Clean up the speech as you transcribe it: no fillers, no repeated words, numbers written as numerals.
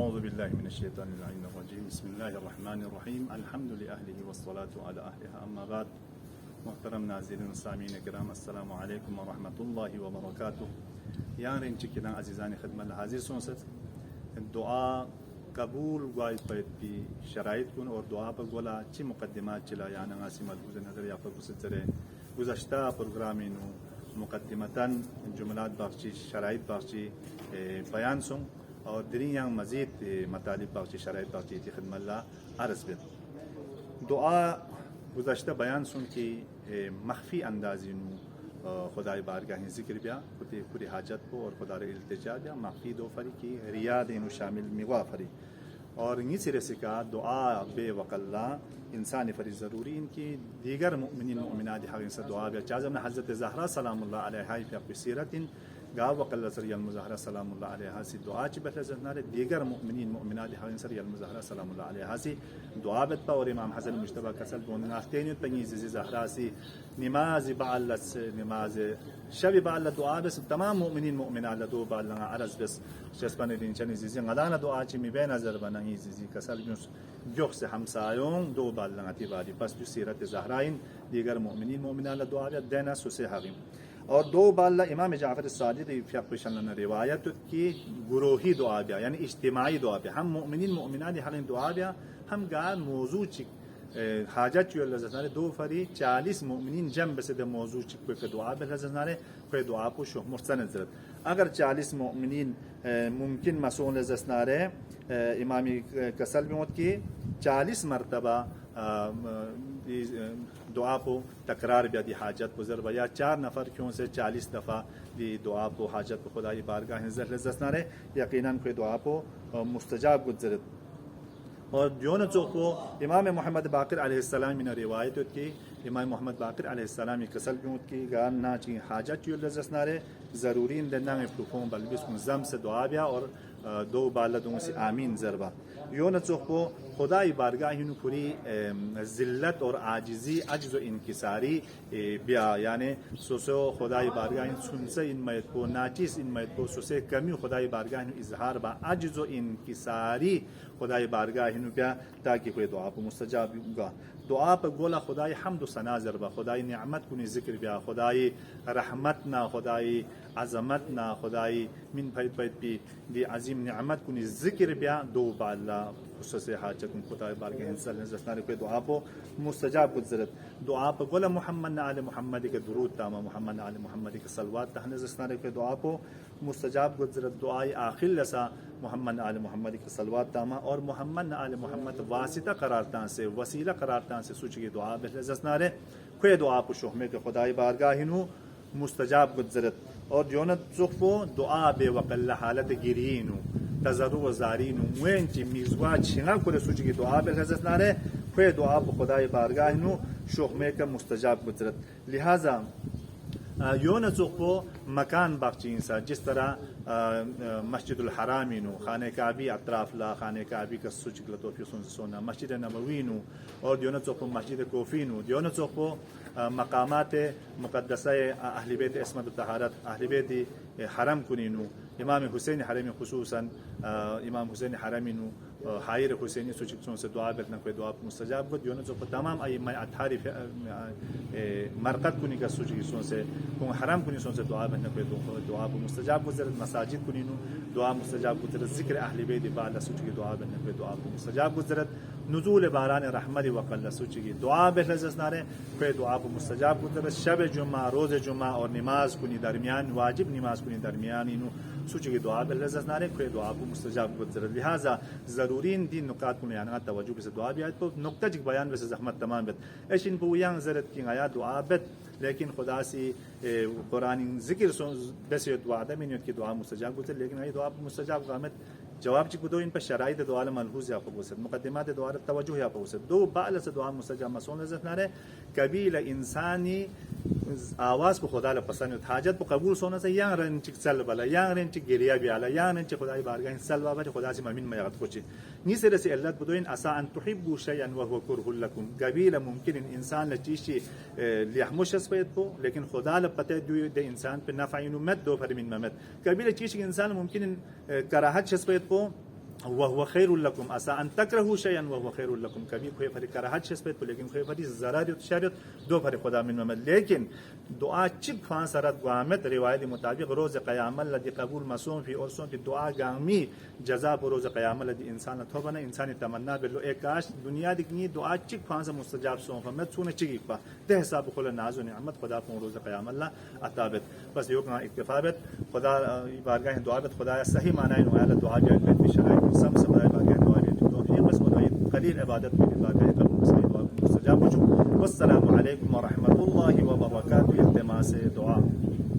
اعوذ باللہ من الشیطان اللعین الرجیم بسم اللہ الرحمن الرحیم الحمد لأہلہ والصلاة علی اہلہ اما بعد. محترم ناظرین و سامعین کرام السلام علیکم ورحمۃ اللہ وبرکاتہ. یان رنچ کنا عزیزان خدمت حاضر سونست دعا قبول گوائد پید پی شرائط کن اور دعا پر گولا چی مقدمات چلا یانا غاسی ملحوظ نظر یا پر گسدرے گزشتہ پروگرامینو مقدمتاً جملات بخشی شرائط بخشی بیان سن اور دریاں مزید مطالب بخشی شرائط بخشی تھی خدمت اللہ عرض بید. دعا گزشتہ بیان سن کی مخفی اندازی نو خدای بارگاہ ذکر بیا خودی پوری حاجت کو اور خدا رے التجا بیا مخفی دو فری کی ریاد انو شامل میوا فری اور انہی سرے سے کہا دعا بے وقلہ انسان فری ضروری ان کی دیگر مؤمنین مؤمنات حق سے دعا بیا چازم حضرت زہرا سلام اللہ علیہا فی اپی سیرت گاو وقلہ سری المظہرہ سلام اللہ علیہا سی دعا چی بہتر زنارے دیگر مؤمنین مؤمنات حق سری المظہرہ سلام اللہ علیہا سی دعا بتپا اور امام حسن مجتبہ کسل بون ناختینیت پنگیز زہرا سی نماز بعلت نماز شب بعلت دعا بس تمام مؤمنین مؤمنات دو بالنا عرض بس چسپن دین چنی زیزی غدانا دعا چی می بین نظر بنایی زیزی کسل جوخ سے ہمسایوں دو بالنا تیواری پس جو سیرت زہرائن دیگر مؤمنین مؤمنات دعا بیا دینا سوسے حقیم اور دو باللہ امام جعفر الصادق فیقشن روایت کی گروہی دعا بیا یعنی اجتماعی دعا بیا ہم مؤمنین مؤمنات حقیم دعا بیا ہم گا موضوع چک حاجت چو اللہ زنارے دو فری 40 مؤمنین جنب سے موضوع چک کوئی دعا بیا اللہ زنارے کوئی دعا کو شو مرسن زرد اگر 40 مؤمنین ممکن مسئول زنارے امامی کسل بیموت کی 40 مرتبہ دعا کو تکرار بیا دی حاجت گزر بیا 4 نفر کیوں سے 40 دفعہ دی دعا کو حاجت کو خدای بارگاہ نظر زسنارے یقیناً کوئی دعا کو مستجاب گزرت. اور جون کو امام محمد باقر علیہ السلام من روایت کی امام محمد باقر علیہ السلام کسل بیوت کی گان نا چی حاجت چی اللہ زسنارے ضروری دنیا میں پروفوں بلبس کو زم سے دعا بیا اور دو بالدوں سے آمین ضربہ یون کو خدای بارگاہ ہی پوری ذلت اور عاجزی عجز و انکساری بیا یعنی سوسو خدای بارگاہ سنسے ان میت کو ناچیز ان میت کو سوسے کمی خدای بارگاہ اظہار با عجز و انکساری خدای بارگاہ بیا تاکہ کوئی دعا کو مستجاب ہوگا. دعا پر گولا خدای حمد و ثنا ضربہ خدای نعمت کنی ذکر بیا خدای رحمت نا خدای عظمت نا خدای من پید پید پی دی عظیم نعمت کنی ذکر بیا دو با اللہ خصوص حاجت خدای بارگاہ انسان نزدنار کوئی دعا کو مستجاب گزرت. دعا پر گولا محمد آل محمد کے درود تاما محمد آل محمد کے صلوات تہ نزدنار کوئی دعا کو مستجاب گزرت. دعائی آخر لسا محمد آل محمد کے صلوات تاما اور محمد آل محمد واسطہ قرارتان سے وسیلہ قرارتان سے سوچ کی دعا بہلزنارے کوئی دعا کو شوہمے کے خدای بارگاہ نو مستجاب گزرت. اور جونت صفو دعا بے وقل حالت گرینو تضرع و زارینو موین چی میزوا چھنا کرے سوچ کی دعا بہلزنارے کوئی دعا کو خدای بارگاہ نو شوہمے کا مستجاب گزرت. لہذا یون صفو مکان باقچین سا جس طرح مسجد الحرامینو خانہ کعبی اطراف لا خانہ کعبی کا سجگ لطوفی سونا مسجد نبوینو اور دیونت صفو مسجد کوفینو دیونت صفو مقامات مقدسہ اہل بیت عصمت و طہارت اہل بیت حرم کنینو امام حسین حرمی خصوصاً امام حسین حرمینو حائر حسینی سوچکسوں سے دعا بکنا کوئی دعا مستجاب گد دیونت صفو تمام ائمہ اطہار مرقد کنی کا سوچکسوں سے حرم کنی سوں سے دعا بکنا کوئی دعا مستجاب گزرت. مساجد کنینو دعا مستجاب گزرت. ذکر اہل بیت بعد سوچ دعا بکنا کوئی دعا مستجاب گزرت. نزول باران رحمت وقل سوچ کی دعا بہلزنارے کوئی دعا مستجاب گزرت. شب جمعہ روز جمعہ اور نماز کنی درمیان واجب نماز کنی درمیان انو سوچ کی دعا بہلزنارے کوئی دعا مستجاب گزرت. لہذا ضروری دین نکات کو یعنی توجہ سے دعا بیات کو نقطہ جک بیان بس زحمت تمام بت ایشن بویان زرت کی آیا دعا بت لیکن خدا سی قرآن ذکر سو بس دعا دا میں کی دعا مستجاب گزر لیکن یہ دعا مستجاب قامت جواب چی بدو ان پر شرائط دعا ملحوظ یا پوسد مقدمات دعا توجہ یا پوسد دو بعل سے دعا مستجاب مسون لذت نہ رہے کبھی انسانی آواز کو خدا ل پسند حاجت کو قبول سونا سے یا رن چک چل بلا یا رن چک گریا بیالا یا رن چک خدای بارگاہ سل بابا خدا سے ممن میات کو چی نی سے رسی اللہ بدو ان اسا ان تحبوا شيئا وهو كره لكم قبیل ممکن انسان لچیشی لیحمش اسبیت کو لیکن خدا ل پتہ دو انسان پہ نفع مت دو پر من مت قبیل چیش انسان ممکن کراہت اسبیت کو وهو خیر لکم عسى ان تکرهوا شیئا وهو خیر لکم، کبھی کوئی فری کراهت چیز پید لیکن کوئی فری ضرر شریعت دو فری خدا من محمد. لیکن دعا چک فان سرت قامت روایت مطابق روز قیامت لدی قبول مسوم فی اورسون کی دعا گامی جزا روز قیامت لدی انسان تو بنا انسانی تمنا بلو ایک کاش دنیا دیکنی دعا چک فان سے مستجاب سون فمت سونے چکی پا ته حساب خل ناز و نعمت خدا کو روز قیامت لا عطابت. بس یو کنا اکتفا بت خدا بارگاہ دعا بت خدا صحیح معنی نو علی دعا بیت بشرائط سم سمائے بارگاہ دعا بیت توفیق بس خدا قلیل عبادت میں بارگاہ قبول صحیح دعا مستجاب ہو. والسلام علیکم ورحمۃ اللہ وبرکاتہ. التماس دعا.